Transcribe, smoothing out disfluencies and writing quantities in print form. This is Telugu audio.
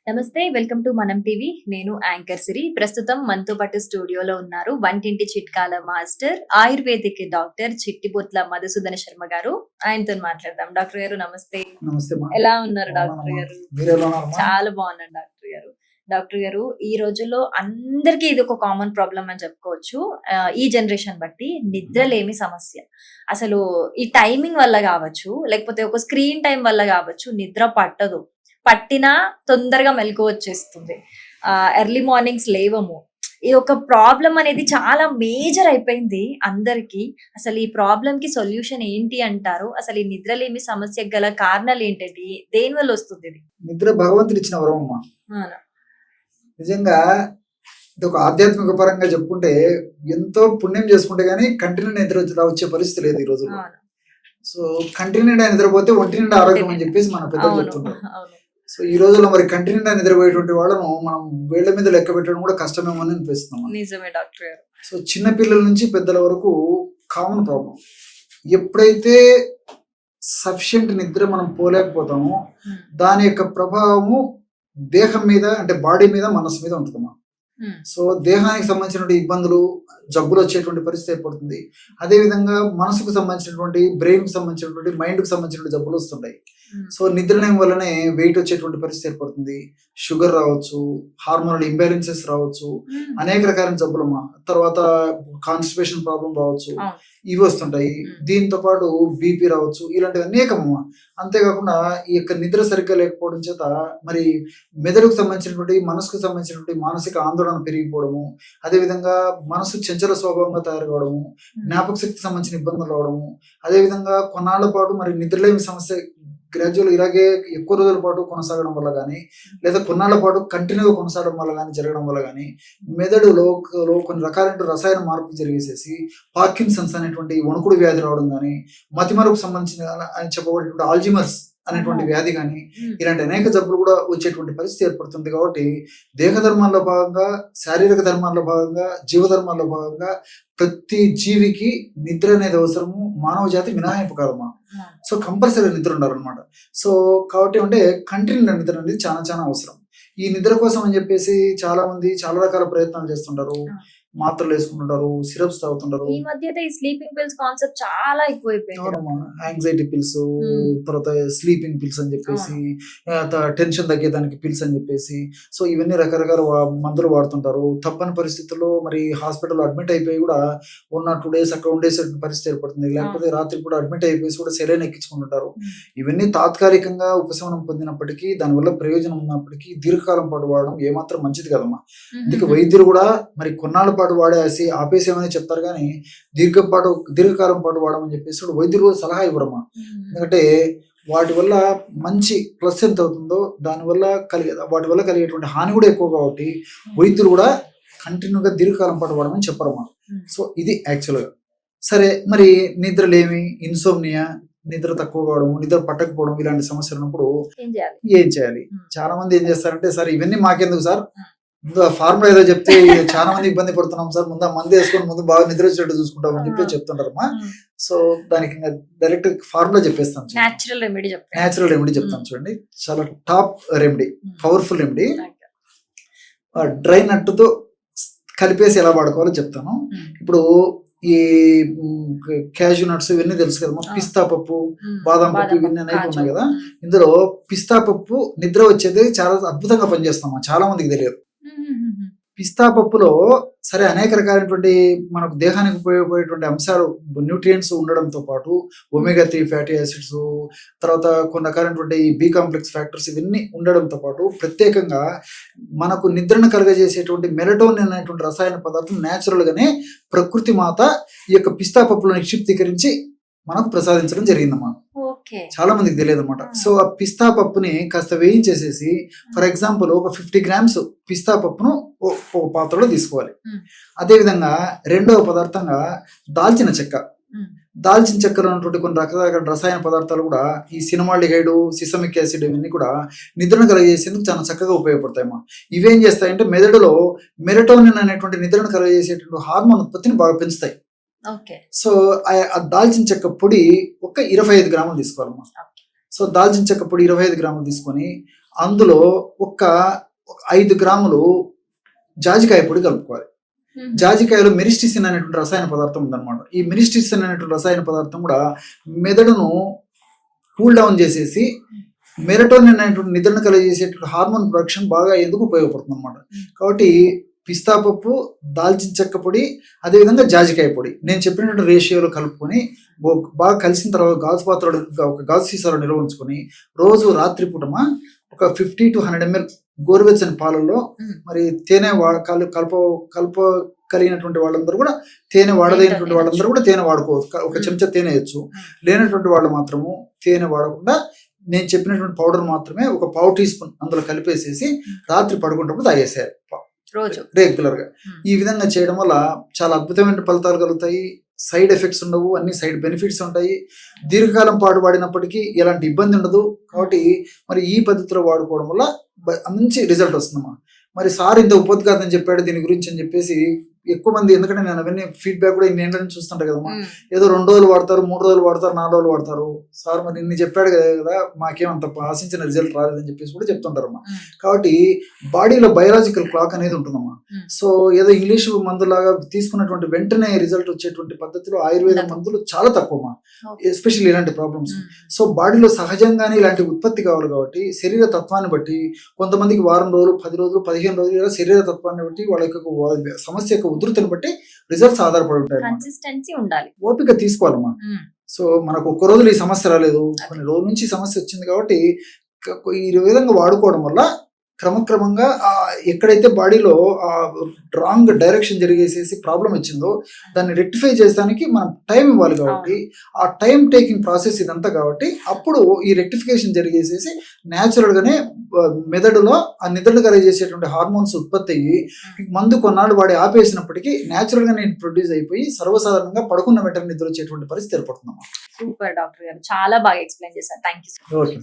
నమస్తే. Welcome to Manam TV. నేను యాంకర్ సిరి. ప్రస్తుతం మనతో పాటు స్టూడియోలో ఉన్నారు వంటింటి చిట్కాల మాస్టర్, ఆయుర్వేదిక్ డాక్టర్ చిట్టిబొట్ల మధుసూదన శర్మ గారు. ఆయనతోని మాట్లాడదాం. డాక్టర్ గారు నమస్తే. నమస్తే అమ్మా. ఎలా ఉన్నారు డాక్టర్ బాగున్నానమ్మా. గారు? మీరెలా ఉన్నారమ్మా? చాలా బాగున్నాను డాక్టర్ గారు. డాక్టర్ గారు, ఈ రోజుల్లో అందరికీ ఇది ఒక కామన్ ప్రాబ్లమ్ అని చెప్పుకోవచ్చు. ఈ జనరేషన్ బట్టి నిద్రలేమి సమస్య. అసలు ఈ టైమింగ్ వల్ల కావచ్చు, లేకపోతే ఒక స్క్రీన్ టైం వల్ల కావచ్చు, నిద్ర పట్టదు. పట్టినా తొందరగా మెలకువ వచ్చేస్తుంది. ఎర్లీ మార్నింగ్స్ లేవము. ఈ ఒక ప్రాబ్లమ్ అనేది చాలా మేజర్ అయిపోయింది అందరికి. అసలు ఈ ప్రాబ్లమ్ కి సొల్యూషన్ ఏంటి అంటారు? అసలు ఈ నిద్రలేమి సమస్యకు గల కారణాలు ఏంటండి? దేని వల్ల వస్తుంది ఇది? నిద్ర భగవంతుడు ఇచ్చిన వరం అమ్మా. అవునా? నిజంగా ఇది ఒక ఆధ్యాత్మిక పరంగా చెప్పుకుంటే ఎంతో పుణ్యం చేసుకుంటే గానీ కంటిన్యూ నిద్ర వచ్చే పరిస్థితి లేదు ఈ రోజుల్లో. అవును. సో కంటిన్యూ నిద్రపోతే ఒంటి నిండా ఆరోగ్యం అని చెప్పేసి మన పెద్దలు అవును. చెప్తుంటారు. అవును. సో ఈ రోజుల్లో మరి కంటిన్యూ నిద్రపోయేటువంటి వాళ్ళను మనం వేళ్ల మీద లెక్క పెట్టడం కూడా కష్టమేమో అని అనిపిస్తున్నాం. నిజమే డాక్టర్ గారు. సో చిన్న పిల్లల నుంచి పెద్దల వరకు కామన్ ప్రాబ్లం. ఎప్పుడైతే సఫిషియెంట్ నిద్ర మనం పోలేకపోతామో ఉమ్, దాని యొక్క ప్రభావము దేహం మీద అంటే బాడీ మీద మనసు మీద ఉంటుందమ్మా. ఉమ్, సో దేహానికి సంబంధించినటువంటి ఇబ్బందులు జబ్బులు వచ్చేటువంటి పరిస్థితి ఏర్పడుతుంది. అదేవిధంగా మనసుకు సంబంధించినటువంటి బ్రెయిన్కి సంబంధించినటువంటి మైండ్కి సంబంధించినటువంటి జబ్బులు వస్తుంటాయి. ఉమ్, సో నిద్రలేమి వల్లనే వెయిట్ వచ్చేటువంటి పరిస్థితి ఏర్పడుతుంది. షుగర్ రావచ్చు, హార్మోనల్ ఇంబ్యాలెన్సెస్ రావచ్చు, ఉమ్. అనేక రకాల జబ్బులమ్మా. తర్వాత కాన్స్టిపేషన్ ప్రాబ్లం రావచ్చు, అవును. ఇవి వస్తుంటాయి. ఉమ్. దీంతో పాటు బీపీ రావచ్చు, ఇలాంటివి అనేకమ్మా. అంతేకాకుండా ఈ యొక్క నిద్ర సరిగ్గా లేకపోవడం చేత మరి మెదడుకు సంబంధించినటువంటి మనసుకు సంబంధించినటువంటి మానసిక ఆందోళన పెరిగిపోవడము, అదేవిధంగా మనసు చంచల స్వభావంగా తయారు కావడము, జ్ఞాపక శక్తికి సంబంధించిన ఇబ్బందులు రావడము, అదేవిధంగా కొన్నాళ్ల పాటు మరి నిద్రలేమి సమస్య గ్రాడ్యువల్ ఇలాగే ఎక్కువ రోజుల పాటు కొనసాగడం వల్ల కానీ, లేదా కొన్నాళ్ల పాటు కంటిన్యూగా కొనసాగడం వల్ల కానీ, జరగడం వల్ల కానీ మెదడులో కొన్ని రకాలైన రసాయన మార్పులు జరిగేసేసి పార్కిన్సన్స్ అనేటువంటి వణుకుడు వ్యాధి రావడం కానీ, మతిమరుపుకు సంబంధించిన అని చెప్పబడేటువంటి ఆల్జిమర్స్ అనేటువంటి వ్యాధి కానీ, ఉమ్, ఇలాంటి అనేక జబ్బులు కూడా వచ్చేటువంటి పరిస్థితి ఏర్పడుతుంది. కాబట్టి దేహ ధర్మాల్లో భాగంగా, శారీరక ధర్మాల్లో భాగంగా, జీవధర్మాల్లో భాగంగా ప్రతి జీవికి నిద్ర అనేది అవసరము. మానవ జాతి మినహాయింపు కాదమ్మా. అవును. సో కంపల్సరీ నిద్ర ఉండాలన్నమాట. సో కాబట్టి అంటే కంటిన్యూ నిద్ర అనేది చాలా చాలా అవసరం. ఈ నిద్ర కోసం అని చెప్పేసి చాలా మంది చాలా రకాల ప్రయత్నాలు చేస్తుంటారు. మాత్రలు వేసుకుంటుంటారు, సిరప్స్ తాగుతుంటారు. ఈ మధ్య అయితే ఈ స్లీపింగ్ పిల్స్ కాన్సెప్ట్ చాలా ఎక్కువైపోయింది. యాంగ్జైటీ పిల్స్, తర్వాత స్లీపింగ్ పిల్స్ అని చెప్పేసి, టెన్షన్ తగ్గేదానికి పిల్స్ అని చెప్పేసి, సో ఇవన్నీ రకరకాల మందులు వాడుతుంటారు. తప్పని పరిస్థితుల్లో మరి హాస్పిటల్ అడ్మిట్ అయిపోయి కూడా 1 or 2 days అక్కడ ఉండేసే పరిస్థితి ఏర్పడుతుంది. లేకపోతే రాత్రి కూడా అడ్మిట్ అయిపోయి కూడా సెలైన్ ఎక్కించుకుంటుంటారు. ఇవన్నీ తాత్కాలికంగా ఉపశమనం పొందినప్పటికీ, దానివల్ల ప్రయోజనం ఉన్నప్పటికీ దీర్ఘకాలం పాటు వాడడం ఏమాత్రం మంచిది కదమ్మా. అందుకే వైద్యులు కూడా మరి కొన్నాళ్ళ పాటు వాడేసి ఆపేసేమని చెప్తారు, కానీ దీర్ఘకాలం పాటు వాడమని చెప్పేసి వైద్యులు కూడా సలహా ఇవ్వరమ్మా. ఎందుకంటే వాటి వల్ల మంచి ప్లస్ ఎంత అవుతుందో దానివల్ల వాటి వల్ల కలిగేటువంటి హాని కూడా ఎక్కువ. కాబట్టి వైద్యులు కూడా కంటిన్యూగా దీర్ఘకాలం పాటు వాడమని చెప్పరమ్మా. సో ఇది యాక్చువల్గా. సరే, మరి నిద్రలేమి, ఇన్సోమ్నియా, నిద్ర తక్కువ కావడం, నిద్ర పట్టకపోవడం, ఇలాంటి సమస్యలు ఉన్నప్పుడు ఏం చేయాలి? చాలా మంది ఏం చేస్తారంటే, సార్ ఇవన్నీ మాకెందుకు సార్, ముందు ఆ ఫార్ములా ఏదో చెప్తే చాలా మంది ఇబ్బంది పడుతున్నాం సార్, ముందు ఆ మందు వేసుకొని ముందు బాగా నిద్ర వచ్చేటట్టు చూసుకుంటామని చెప్పి చెప్తుంటారమ్మా. సో దానికి డైరెక్ట్ ఫార్ములా చెప్పేస్తాను. న్యాచురల్ రెమెడీ చెప్తాను చూడండి. చాలా top remedy, powerful remedy. Dry నట్టుతో కలిపేసి ఎలా వాడుకోవాలో చెప్తాను. ఇప్పుడు ఈ క్యాష్యూ నట్స్ ఇవన్నీ తెలుసు కదమ్మా. పిస్తా పప్పు, బాదం పప్పు, ఇవన్నీ అనేవి ఉన్నాయి కదా. ఇందులో పిస్తా పప్పు నిద్ర వచ్చేది చాలా అద్భుతంగా పనిచేస్తామా, చాలా మందికి తెలియదు. పిస్తా పప్పులో సరే అనేక రకాలైనటువంటి మనకు దేహానికి ఉపయోగపడేటువంటి అంశాలు, న్యూట్రియంట్స్ ఉండడంతో పాటు ఒమేగా-3 ఫ్యాటీ యాసిడ్స్, తర్వాత కొన్ని రకాలైనటువంటి బి కాంప్లెక్స్ ఫ్యాక్టర్స్ ఇవన్నీ ఉండడంతో పాటు ప్రత్యేకంగా మనకు నిద్రను కలుగజేసేటువంటి మెలటోనిన్ అనేటువంటి రసాయన పదార్థం న్యాచురల్గానే ప్రకృతి మాత ఈ యొక్క పిస్తా పప్పులో నిక్షిప్తీకరించి మనకు ప్రసాదించడం జరిగిందన్నమాట. చాలా మందికి తెలియదు అనమాట. సో ఆ పిస్తా పప్పుని కాస్త వేయించేసేసి, ఫర్ ఎగ్జాంపుల్ ఒక 50 grams పిస్తా పప్పును ఒక పాత్రలో తీసుకోవాలి. అదేవిధంగా రెండవ పదార్థంగా దాల్చిన చెక్కలో ఉన్నటువంటి కొన్ని రకరకాల రసాయన పదార్థాలు కూడా ఈ సినమాల్డిహైడ్, సిసమిక్ యాసిడ్ ఇవన్నీ కూడా నిద్రను కలుగజేసేందుకు చాలా చక్కగా ఉపయోగపడతాయమ్మా. ఇవేం చేస్తాయంటే మెదడులో మెలటోనిన్ అనేటువంటి నిద్రను కలుగజేసేటువంటి హార్మోన్ ఉత్పత్తిని బాగా పెంచుతాయి. సో ఆ దాల్చిన చెక్క పొడి ఒక 25 grams తీసుకోవాలమ్మా. సో దాల్చిన చెక్క పొడి 25 grams తీసుకొని అందులో ఒక 5 గ్రాములు జాజికాయ పొడి కలుపుకోవాలి. జాజికాయలో మెరిస్టిసిన్ అనేటువంటి రసాయన పదార్థం ఉందన్నమాట. ఈ మెరిస్టిసిన్ అనేటువంటి రసాయన పదార్థం కూడా మెదడును కూల్ డౌన్ చేసేసి మెరటోనిన్ అనేటువంటి నిద్రను కలిగజేసేటువంటి హార్మోన్ ప్రొడక్షన్ బాగా ఎందుకు ఉపయోగపడుతుంది అనమాట. కాబట్టి పిస్తా పప్పు, దాల్చిన చెక్క పొడి, అదేవిధంగా జాజికాయ పొడి నేను చెప్పినటువంటి రేషియోలో కలుపుకొని బాగా కలిసిన తర్వాత గాజు పాత్రలో ఒక గాజు సీసాలో నిల్వ ఉంచుకొని రోజు రాత్రి పూటమా ఒక 50 to 100 ml గోరువెచ్చని పాలల్లో మరి తేనె కలప కలిగినటువంటి వాళ్ళందరూ కూడా తేనె వాడదైనటువంటి వాళ్ళందరూ కూడా తేనె వాడుకోవచ్చు. ఒక చెంచా తేనె వేయచ్చు. లేనటువంటి వాళ్ళు మాత్రము తేనె వాడకుండా నేను చెప్పినటువంటి పౌడర్ మాత్రమే ఒక 1/2 టీ స్పూన్ అందులో కలిపేసేసి రాత్రి పడుకున్నప్పుడు తాగేసేయాలి రోజు రెగ్యులర్ గా. ఈ విధంగా చేయడం వల్ల చాలా అద్భుతమైన ఫలితాలు కలుగుతాయి. సైడ్ ఎఫెక్ట్స్ ఉండవు, అన్ని సైడ్ బెనిఫిట్స్ ఉంటాయి. దీర్ఘకాలం పాటు వాడినప్పటికీ ఎలాంటి ఇబ్బంది ఉండదు. కాబట్టి మరి ఈ పద్ధతిలో వాడుకోవడం వల్ల మంచి రిజల్ట్ వస్తుందమ్మా. మరి సార్ ఇంత ఉపద్ఘాతం చెప్పాడు దీని గురించి అని చెప్పేసి ఎక్కువ మంది, ఎందుకంటే నేను అవన్నీ ఫీడ్బ్యాక్ కూడా ఇన్ని ఏంటని చూస్తుంటా కదమ్మా. ఏదో 2 రోజులు వాడతారు, 3 రోజులు వాడతారు, 4 రోజులు వాడతారు. సార్ మరి ఇన్ని చెప్పాడు కదా, మాకేమంత ఆశించిన రిజల్ట్ రాలేదని చెప్పేసి కూడా చెప్తుంటారమ్మా. కాబట్టి బాడీలో బయలాజికల్ క్లాక్ అనేది ఉంటుందమ్మా. సో ఏదో ఇంగ్లీష్ మందులాగా తీసుకున్నటువంటి వెంటనే రిజల్ట్ వచ్చేటువంటి పద్ధతిలో ఆయుర్వేద మందులు చాలా తక్కువమ్మా, ఎస్పెషల్లీ ఇలాంటి ప్రాబ్లమ్స్. సో బాడీలో సహజంగానే ఇలాంటి ఉత్పత్తి కావాలి కాబట్టి శరీర తత్వాన్ని బట్టి కొంతమందికి వారం రోజులు, 10 రోజులు, 15 రోజులు ఇలా శరీర తత్వాన్ని బట్టి వాళ్ళ యొక్క సమస్య యొక్క ఉధృతిని బట్టి రిజల్ట్స్ ఆధారపడి ఉంటాయి. కన్సిస్టెన్సీ ఉండాలి, ఓపిక తీసుకోవాలమ్మా. సో మనకు ఒక్క రోజులో ఈ సమస్య రాలేదు, కొన్ని రోజుల నుంచి సమస్య వచ్చింది కాబట్టి ఈ విధంగా వాడుకోవడం వల్ల క్రమక్రమంగా ఎక్కడైతే బాడీలో రాంగ్ డైరెక్షన్ జరిగేసేసి ప్రాబ్లం వచ్చిందో దాన్ని రెక్టిఫై చేసడానికి మనం టైం ఇవ్వాలి. కాబట్టి ఆ టైం టేకింగ్ ప్రాసెస్ ఇదంతా కాబట్టి అప్పుడు ఈ రెక్టిఫికేషన్ జరిగేసేసి న్యాచురల్ గానే మెదడులో ఆ నిద్రను కలిగజేసేటువంటి హార్మోన్స్ ఉత్పత్తి అయ్యి మందు కొన్నాళ్ళు వాడి ఆపేసినప్పటికీ న్యాచురల్ గా నేను ప్రొడ్యూస్ అయిపోయి సర్వసాధారణంగా పడుకున్న వెంటనే నిద్ర వచ్చేటువంటి పరిస్థితి ఏర్పడుతుందమ్మా. సూపర్ డాక్టర్ గారు, చాలా బాగా ఎక్స్ప్లెయిన్ చేశారు. Thank you. ఓకే.